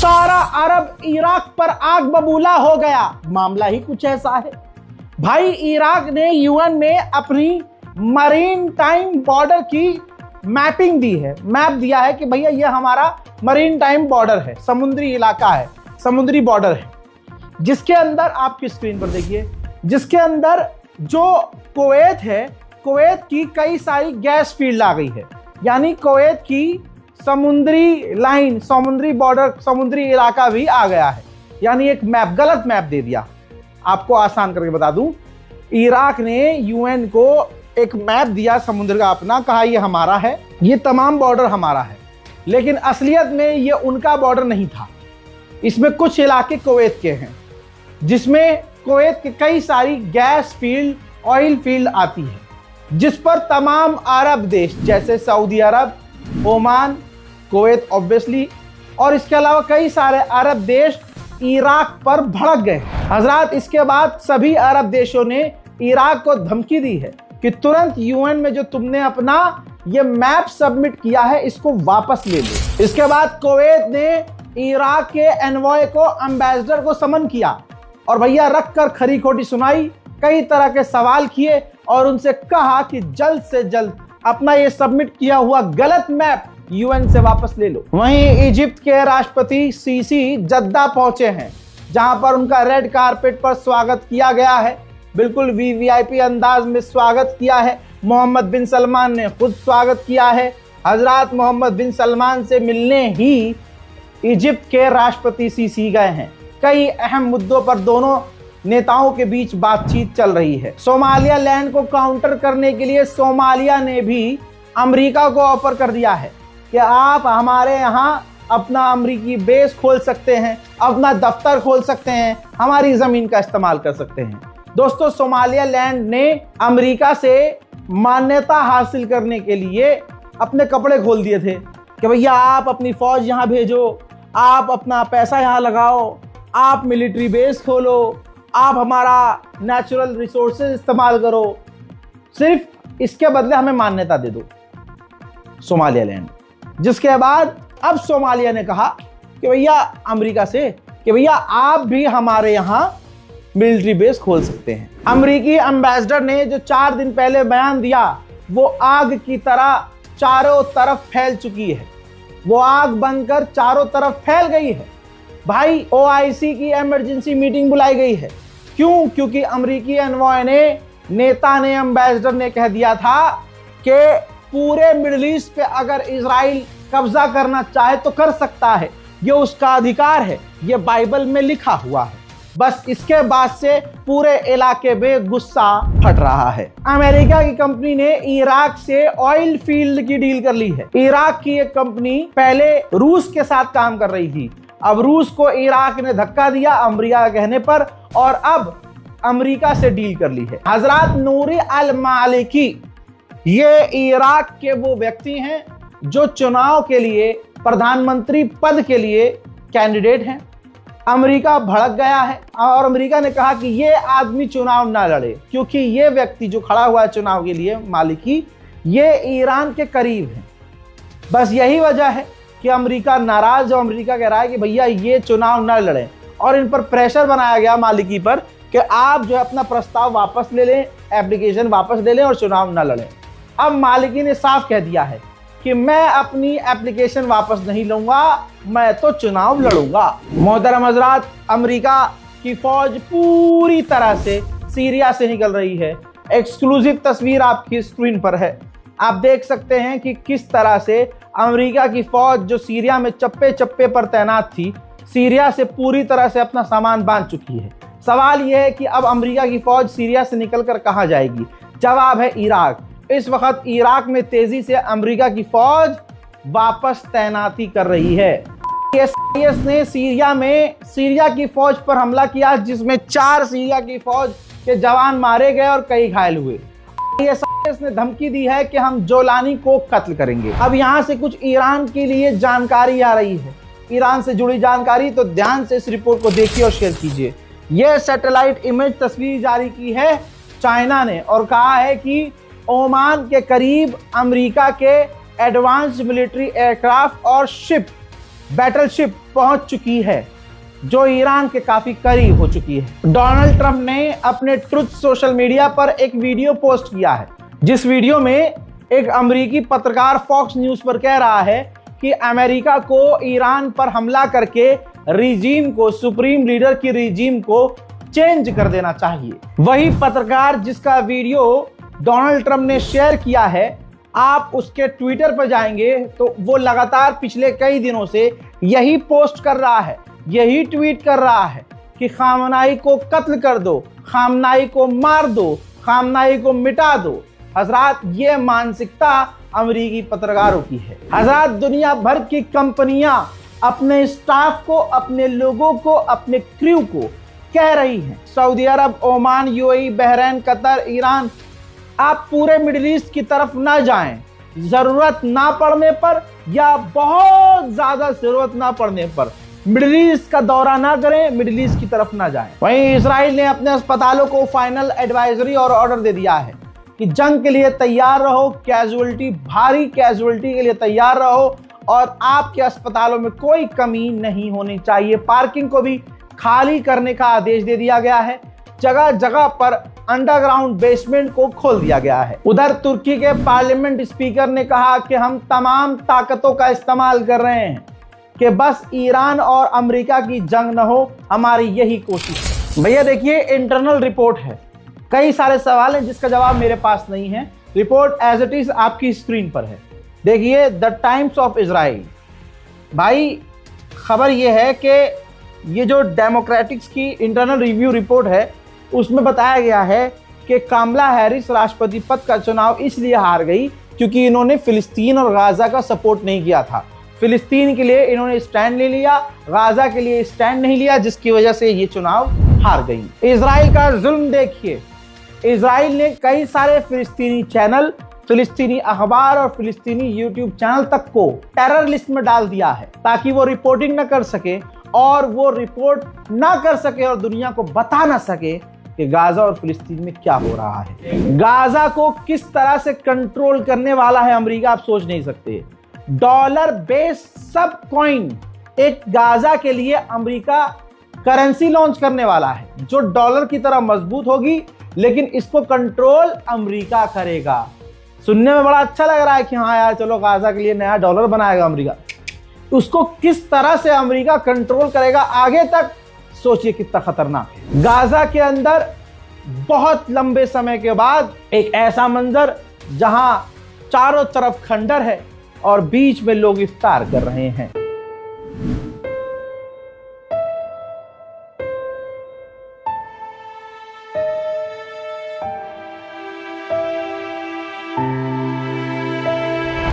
सारा अरब इराक पर आग बबूला हो गया। मामला ही कुछ ऐसा है भाई। इराक ने यूएन में अपनी मरीन टाइम बॉर्डर की मैपिंग दी है, मैप दिया है कि भैया ये हमारा मरीन टाइम बॉर्डर है, समुद्री इलाका है, समुद्री बॉर्डर है, जिसके अंदर आपकी स्क्रीन पर देखिए, जिसके अंदर जो कुवैत है, कुवैत की कई सारी गैस फील्ड आ गई है। यानी कुवैत की समुद्री लाइन, समुद्री बॉर्डर, समुद्री इलाका भी आ गया है। यानी एक मैप, गलत मैप दे दिया। आपको आसान करके बता दूं, इराक ने यूएन को एक मैप दिया समुद्र का अपना, कहा ये हमारा है, ये तमाम बॉर्डर हमारा है, लेकिन असलियत में ये उनका बॉर्डर नहीं था। इसमें कुछ इलाके कुवैत के हैं, जिसमें कुवैत के कई सारी गैस फील्ड, ऑयल फील्ड आती है, जिस पर तमाम अरब देश जैसे Saudi Arab, Oman, Kuwait obviously, और इसके अलावा कई सारे अरब देश इराक पर भड़क गए। हजरात, इसके बाद सभी अरब देशों ने इराक को धमकी दी है कि तुरंत यूएन में जो तुमने अपना ये मैप सबमिट किया है, इसको वापस ले लो। इसके बाद कुवैत ने इराक के एनवॉय को, एम्बेसडर को समन किया और भैया रख कर खरी खोटी सुनाई, कई तरह के सवाल किए और उनसे कहा कि जल्द से जल्द अपना ये सबमिट किया हुआ गलत मैप यूएन से वापस ले लो। वहीं इजिप्ट के राष्ट्रपति सीसी जद्दा पहुंचे हैं, जहां पर उनका रेड कारपेट पर स्वागत किया गया है। बिल्कुल वीवीआईपी अंदाज में स्वागत किया है। मोहम्मद बिन सलमान ने खुद स्वागत किया है। हजरत मोहम्मद बिन सलमान से मिलने ही इजिप्ट के राष्ट्रपति सीसी गए हैं। कई अहम मुद्दों पर दोनों नेताओं के बीच बातचीत चल रही है। सोमालिया लैंड को काउंटर करने के लिए सोमालिया ने भी अमेरिका को ऑफर कर दिया है कि आप हमारे यहाँ अपना अमेरिकी बेस खोल सकते हैं, अपना दफ्तर खोल सकते हैं, हमारी जमीन का इस्तेमाल कर सकते हैं। दोस्तों, सोमालिया लैंड ने अमेरिका से मान्यता हासिल करने के लिए अपने कपड़े खोल दिए थे कि भैया आप अपनी फौज यहाँ भेजो, आप अपना पैसा यहाँ लगाओ, आप मिलिट्री बेस खोलो, आप हमारा नेचुरल रिसोर्सेज इस्तेमाल करो, सिर्फ इसके बदले हमें मान्यता दे दो सोमालिया लैंड। जिसके बाद अब सोमालिया ने कहा कि भैया अमेरिका से कि भैया आप भी हमारे यहाँ मिलिट्री बेस खोल सकते हैं। अमेरिकी एम्बेसडर ने जो 4 दिन पहले बयान दिया, वो आग की तरह चारों तरफ फैल चुकी है। वो आग बनकर चारों तरफ फैल गई है। भाई, ओआईसी की इमरजेंसी मीटिंग बुलाई गई है। क्यों? क्योंकि अमेरिकी एनवॉय ने, नेता ने, एम्बेसडर ने कह दिया था कि पूरे मिडिल ईस्ट पे अगर इजराइल कब्जा करना चाहे तो कर सकता है, ये उसका अधिकार है, ये बाइबल में लिखा हुआ है। बस इसके बाद से पूरे इलाके में गुस्सा फट रहा है। अमेरिका की कंपनी ने इराक से ऑयल फील्ड की डील कर ली है। इराक की एक कंपनी पहले रूस के साथ काम कर रही थी, अब रूस को इराक ने धक्का दिया अमेरिका के कहने पर, और अब अमेरिका से डील कर ली है। हजरत नूरी अल मालिकी ये इराक के वो व्यक्ति हैं जो चुनाव के लिए, प्रधानमंत्री पद के लिए कैंडिडेट हैं। अमेरिका भड़क गया है और अमेरिका ने कहा कि ये आदमी चुनाव ना लड़े, क्योंकि ये व्यक्ति जो खड़ा हुआ है चुनाव के लिए, मालिकी, ये ईरान के करीब है। बस यही वजह है कि अमेरिका नाराज है। अमेरिका कह रहा है कि भैया ये चुनाव ना लड़ें, और इन पर प्रेशर बनाया गया मालिकी पर कि आप जो है अपना प्रस्ताव वापस ले लें, एप्लीकेशन वापस ले लें और चुनाव ना लड़ें। अब मालिकी ने साफ कह दिया है कि मैं अपनी एप्लीकेशन वापस नहीं लूंगा, मैं तो चुनाव लड़ूंगा। मोहतरम हजरात, अमेरिका की फौज पूरी तरह से सीरिया से निकल रही है। एक्सक्लूसिव तस्वीर आपकी स्क्रीन पर है। आप देख सकते हैं कि किस तरह से अमेरिका की फौज जो सीरिया में चप्पे चप्पे पर तैनात थी, सीरिया से पूरी तरह से अपना सामान बांध चुकी है। सवाल यह है कि अब अमेरिका की फौज सीरिया से निकलकर कहां जाएगी? जवाब है इराक। इस वक्त इराक में तेजी से अमेरिका की फौज वापस तैनाती कर रही है। आईएस ने सीरिया की फौज पर हमला किया, जिसमें 4 सीरिया की फौज के जवान मारे गए और कई घायल हुए। आईएस ने धमकी दी है कि हम जोलानी को कत्ल करेंगे। अब यहां से कुछ ईरान के लिए जानकारी आ रही है, ईरान से जुड़ी जानकारी, तो ध्यान से इस रिपोर्ट को देखिए और शेयर कीजिए। यह सैटेलाइट इमेज तस्वीर जारी की है चाइना ने और कहा है कि ओमान के करीब अमेरिका के एडवांस मिलिट्री एयरक्राफ्ट और शिप बैटलशिप पहुंच चुकी है जो ईरान के काफी करीब हो चुकी है। डोनाल्ड ट्रंप ने अपने ट्रुथ सोशल मीडिया पर एक वीडियो पोस्ट किया है, जिस वीडियो में एक अमेरिकी पत्रकार फॉक्स न्यूज पर कह रहा है कि अमेरिका को ईरान पर हमला करके रिजीम को, सुप्रीम लीडर की रिजीम को चेंज कर देना चाहिए। वही पत्रकार जिसका वीडियो डोनाल्ड ट्रंप ने शेयर किया है, आप उसके ट्विटर पर जाएंगे तो वो लगातार पिछले कई दिनों से यही पोस्ट कर रहा है, यही ट्वीट कर रहा है कि खामनाई को कत्ल कर दो, खामनाई को मार दो, खामनाई को मिटा दो। हजरात, ये मानसिकता अमेरिकी पत्रकारों की है। हजरात, दुनिया भर की कंपनियां अपने स्टाफ को, अपने लोगों को, अपने क्रू को कह रही हैं, Saudi Arab, Oman, UAE, Bahrain, Qatar, Iran, आप पूरे मिडिल ईस्ट की तरफ ना जाएं। जरूरत ना पड़ने पर या बहुत ज्यादा जरूरत ना पड़ने पर मिडिल ईस्ट का दौरा ना करें, मिडिल ईस्ट की तरफ ना जाएं। वहीं इजराइल ने अपने अस्पतालों को फाइनल एडवाइजरी और ऑर्डर दे दिया है कि जंग के लिए तैयार रहो, कैजुअलिटी, भारी कैजुअलिटी के लिए तैयार रहो और आपके अस्पतालों में कोई कमी नहीं होनी चाहिए। पार्किंग को भी खाली करने का आदेश दे दिया गया है। जगह जगह पर अंडरग्राउंड बेसमेंट को खोल दिया गया है। उधर तुर्की के पार्लियामेंट स्पीकर ने कहा कि हम तमाम ताकतों का इस्तेमाल कर रहे हैं कि बस ईरान और अमेरिका की जंग न हो, हमारी यही कोशिश है। भैया देखिए, इंटरनल रिपोर्ट है, कई सारे सवाल हैं जिसका जवाब मेरे पास नहीं है। रिपोर्ट एज इट इज आपकी स्क्रीन पर है। देखिए, द टाइम्स ऑफ इजराइल। भाई, खबर यह है कि ये जो डेमोक्रेटिक्स की इंटरनल रिव्यू रिपोर्ट है उसमें बताया गया है कि कामला हैरिस राष्ट्रपति पद का चुनाव इसलिए हार गई क्योंकि इन्होंने फिलिस्तीन और गाजा का सपोर्ट नहीं किया था। फिलिस्तीन के लिए इन्होंने स्टैंड ले लिया, गाजा के लिए स्टैंड नहीं लिया, जिसकी वजह से ये चुनाव हार गई। इजराइल का जुल्म देखिए, इजराइल ने कई सारे फिलिस्तीनी चैनल, फिलिस्तीनी अखबार और फिलिस्तीनी यूट्यूब चैनल तक को टेरर लिस्ट में डाल दिया है ताकि वो रिपोर्टिंग न कर सके और वो रिपोर्ट ना कर सके और दुनिया को बता ना सके कि गाजा और फिलिस्तीन में क्या हो रहा है। गाजा को किस तरह से कंट्रोल करने वाला है अमेरिका, आप सोच नहीं सकते। डॉलर बेस सब कॉइन एक गाजा के लिए अमेरिका करेंसी लॉन्च करने वाला है जो डॉलर की तरह मजबूत होगी, लेकिन इसको कंट्रोल अमेरिका करेगा। सुनने में बड़ा अच्छा लग रहा है कि हाँ यार, चलो गाजा के लिए नया डॉलर बनाएगा अमेरिका। उसको किस तरह से अमेरिका कंट्रोल करेगा आगे तक, सोचिए कितना खतरनाक है। गाजा के अंदर बहुत लंबे समय के बाद एक ऐसा मंजर जहां चारों तरफ खंडर है और बीच में लोग इफ्तार कर रहे हैं।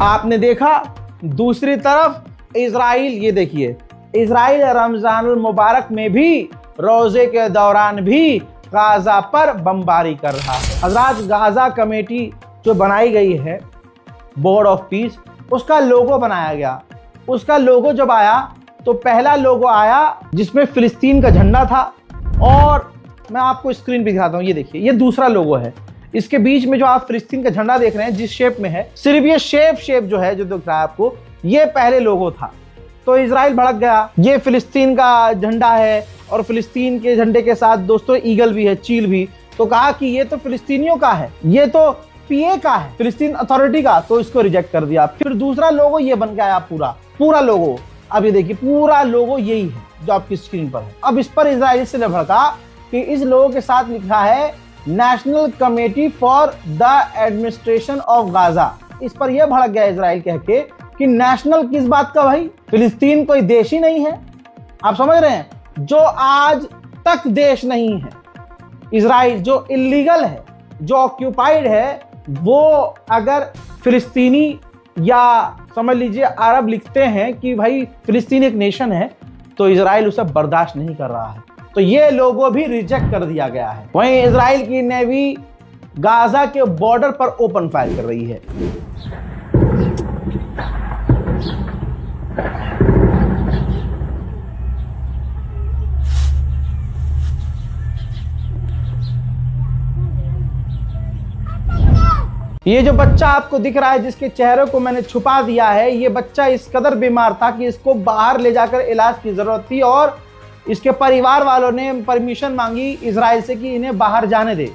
आपने देखा दूसरी तरफ इजराइल, ये देखिए, इजराइल रमजानुल मुबारक में भी रोजे के दौरान भी गाजा पर बमबारी कर रहा है। हजरात, गाजा कमेटी जो बनाई गई है, बोर्ड ऑफ पीस, उसका लोगो बनाया गया। उसका लोगो जब आया तो पहला लोगो आया जिसमें फिलिस्तीन का झंडा था, और मैं आपको स्क्रीन पे दिखाता हूँ, ये देखिए, ये दूसरा लोगो है। इसके बीच में जो आप फिलिस्तीन का झंडा देख रहे हैं जिस शेप में है, सिर्फ ये शेप जो है, जो दिख रहा है आपको, ये पहले लोगो था। तो इजराइल भड़क गया, ये फिलिस्तीन का झंडा है और फिलिस्तीन के झंडे के साथ दोस्तों ईगल भी है, चील भी। तो कहा कि ये तो फिलिस्तीनियों का है, ये तो पीए का है, फिलिस्तीन अथॉरिटी का, तो इसको रिजेक्ट कर दिया। फिर दूसरा लोगो ये बन गया पूरा लोगो। अब ये देखिए, पूरा लोगो यही है जो आपकी स्क्रीन पर है। अब इस पर इजराइल से भड़का कि इस लोगो के साथ लिखा है national committee for the administration of Gaza. इस पर यह भड़क गया इजराइल कह के कि नेशनल किस बात का भाई, फिलिस्तीन कोई देश ही नहीं है। आप समझ रहे हैं, जो आज तक देश नहीं है इजराइल, जो इलीगल है, जो ऑक्यूपाइड है, वो अगर फिलिस्तीनी या समझ लीजिए अरब लिखते हैं कि भाई फिलिस्तीन एक नेशन है, तो इजराइल उसे बर्दाश्त नहीं कर रहा है। तो ये लोगो भी रिजेक्ट कर दिया गया है। वहीं इजराइल की नेवी गाजा के बॉर्डर पर ओपन फायर कर रही है। ये जो बच्चा आपको दिख रहा है जिसके चेहरे को मैंने छुपा दिया है, ये बच्चा इस कदर बीमार था कि इसको बाहर ले जाकर इलाज की जरूरत थी और इसके परिवार वालों ने परमिशन मांगी इजराइल से कि इन्हें बाहर जाने दे।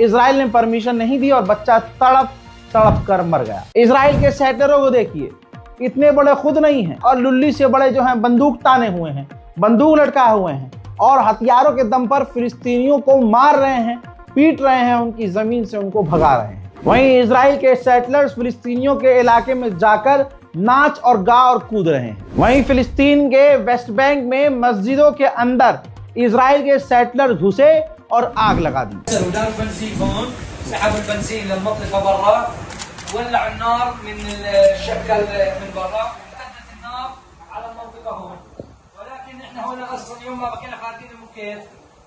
इजराइल ने परमिशन नहीं दी और बच्चा तड़प तड़प कर मर गया। इजराइल के सेटरों को देखिए, इतने बड़े खुद नहीं हैं और लुल्ली से बड़े जो हैं बंदूक ताने हुए हैं, बंदूक लटकाए हुए हैं और हथियारों के दम पर फिलिस्तीनियों को मार रहे हैं, पीट रहे हैं, उनकी जमीन से उनको भगा रहे हैं। वहीं इजराइल के सेटलर्स फिलिस्तीनियों के इलाके में जाकर नाच और गा और कूद रहे हैं। वहीं फिलिस्तीन के वेस्ट बैंक में मस्जिदों के अंदर इजराइल के सेटलर घुसे और आग लगा दी।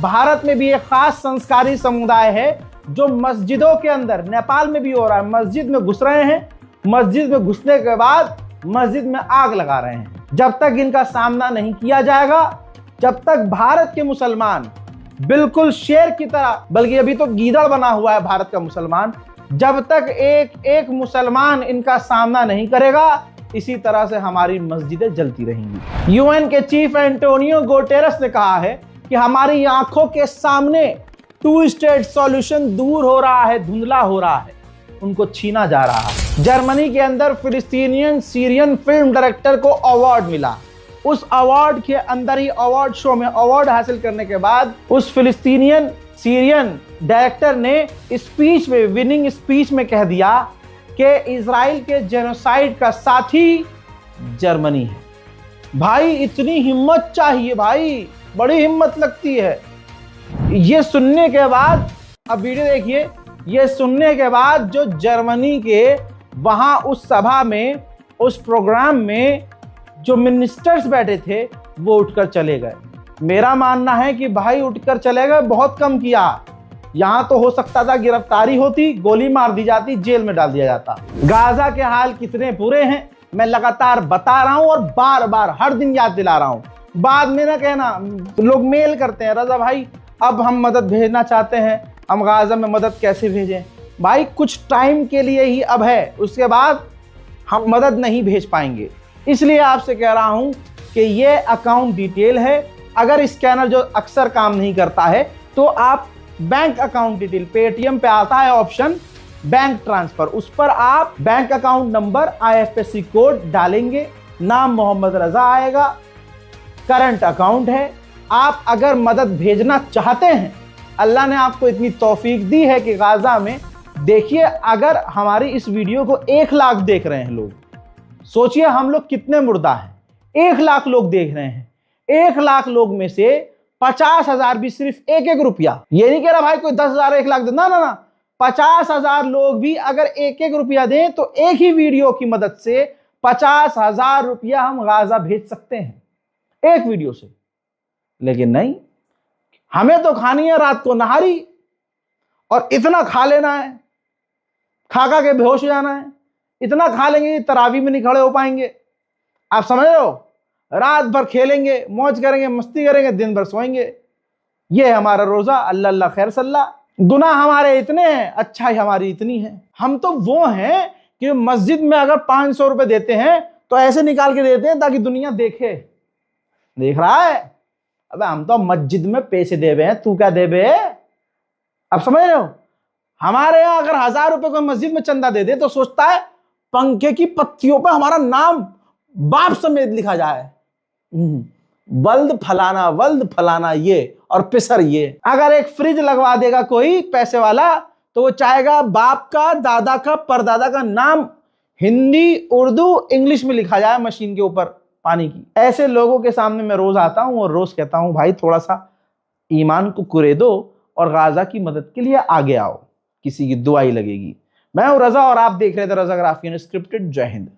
भारत में भी एक खास संस्कारी समुदाय है जो मस्जिदों के अंदर, नेपाल में भी हो रहा है, मस्जिद में घुस रहे हैं, मस्जिद में घुसने के बाद मस्जिद में आग लगा रहे हैं। जब तक इनका सामना नहीं किया जाएगा, जब तक भारत के मुसलमान बिल्कुल शेर की तरह, बल्कि अभी तो गीदड़ बना हुआ है भारत का मुसलमान, जब तक एक एक मुसलमान इनका सामना नहीं करेगा, इसी तरह से हमारी मस्जिदें जलती रहेंगी। यूएन के चीफ एंटोनियो गुटेरेस ने कहा है कि हमारी आंखों के सामने 2 स्टेट सॉल्यूशन दूर हो रहा है, धुंधला हो रहा है, उनको छीना जा रहा है। जर्मनी के अंदर फिलिस्तीनियन सीरियन फिल्म डायरेक्टर को अवार्ड मिला। उस अवार्ड के अंदर ही अवार्ड शो में अवार्ड हासिल करने के बाद उस फिलिस्तीनियन सीरियन डायरेक्टर ने स्पीच में, विनिंग स्पीच में कह दिया कि इजराइल के जेनोसाइड का साथी जर्मनी है। भाई इतनी हिम्मत चाहिए भाई, बड़ी हिम्मत लगती है। ये सुनने के बाद, अब वीडियो देखिए, ये सुनने के बाद जो जर्मनी के वहां उस सभा में, उस प्रोग्राम में जो मिनिस्टर्स बैठे थे वो उठकर चले गए। मेरा मानना है कि भाई उठकर चले गए बहुत कम किया। यहां तो हो सकता था गिरफ्तारी होती, गोली मार दी जाती, जेल में डाल दिया जाता। गाजा के हाल कितने बुरे हैं मैं लगातार बता रहा हूं और बार बार हर दिन याद दिला रहा हूं। बाद में ना कहना, लोग मेल करते हैं, रजा भाई अब हम मदद भेजना चाहते हैं, हम गाजा में मदद कैसे भेजें। भाई कुछ टाइम के लिए ही अब है, उसके बाद हम मदद नहीं भेज पाएंगे। इसलिए आपसे कह रहा हूं कि ये अकाउंट डिटेल है। अगर स्कैनर जो अक्सर काम नहीं करता है तो आप बैंक अकाउंट डिटेल, पेटीएम पे आता है ऑप्शन बैंक ट्रांसफर, उस पर आप bank account number, IFSC code डालेंगे, नाम मोहम्मद रजा आएगा, करंट अकाउंट है। आप अगर मदद भेजना चाहते हैं, अल्लाह ने आपको इतनी तौफीक दी है कि गाजा में देखिए, अगर हमारी इस वीडियो को 1 लाख देख रहे हैं लोग, सोचिए हम लोग कितने मुर्दा हैं। 1 लाख लोग देख रहे हैं, 1 लाख लोग में से 50,000 भी सिर्फ 1-1 रुपया, ये नहीं कह रहा भाई कोई 10,000 1 लाख दे, ना ना ना, 50,000 लोग भी अगर 1-1 रुपया दें तो एक ही वीडियो की मदद से 50,000 रुपया हम गाजा भेज सकते हैं एक वीडियो से। लेकिन नहीं, हमें तो खानी है रात को नहारी और इतना खा लेना है, खा के बेहोश हो जाना है। इतना खा लेंगे तरावी में नहीं खड़े हो पाएंगे। आप समझ रहे हो, रात भर खेलेंगे, मौज करेंगे, मस्ती करेंगे, दिन भर सोएंगे। ये हमारा रोजा, अल्लाह अल्लाह खैर सल्ला। गुनाह हमारे इतने हैं, अच्छाई हमारी इतनी है। हम तो वो हैं कि मस्जिद में अगर 500 रुपए देते हैं तो ऐसे निकाल के देते हैं ताकि दुनिया देखे। देख रहा है, अबे हम तो मस्जिद में पैसे देवे हैं, तू क्या देवे? अब समझ रहे हो, हमारे यहाँ अगर 1000 रुपए को मस्जिद में चंदा दे दे तो सोचता है पंखे की पत्तियों पर हमारा नाम बाप समेत लिखा जाए, वल्द फलाना ये और पिसर ये। अगर एक फ्रिज लगवा देगा कोई पैसे वाला तो वो चाहेगा बाप का, दादा का, परदादा का नाम हिंदी, उर्दू, इंग्लिश में लिखा जाए मशीन के ऊपर पानी की। ऐसे लोगों के सामने मैं रोज आता हूं और रोज कहता हूं भाई थोड़ा सा ईमान को कुरेदो और गाजा की मदद के लिए आगे आओ, किसी की दुआई लगेगी। मैं हूं रजा और आप देख रहे थे रजा ग्राफी अनस्क्रिप्टेड। जय हिंद।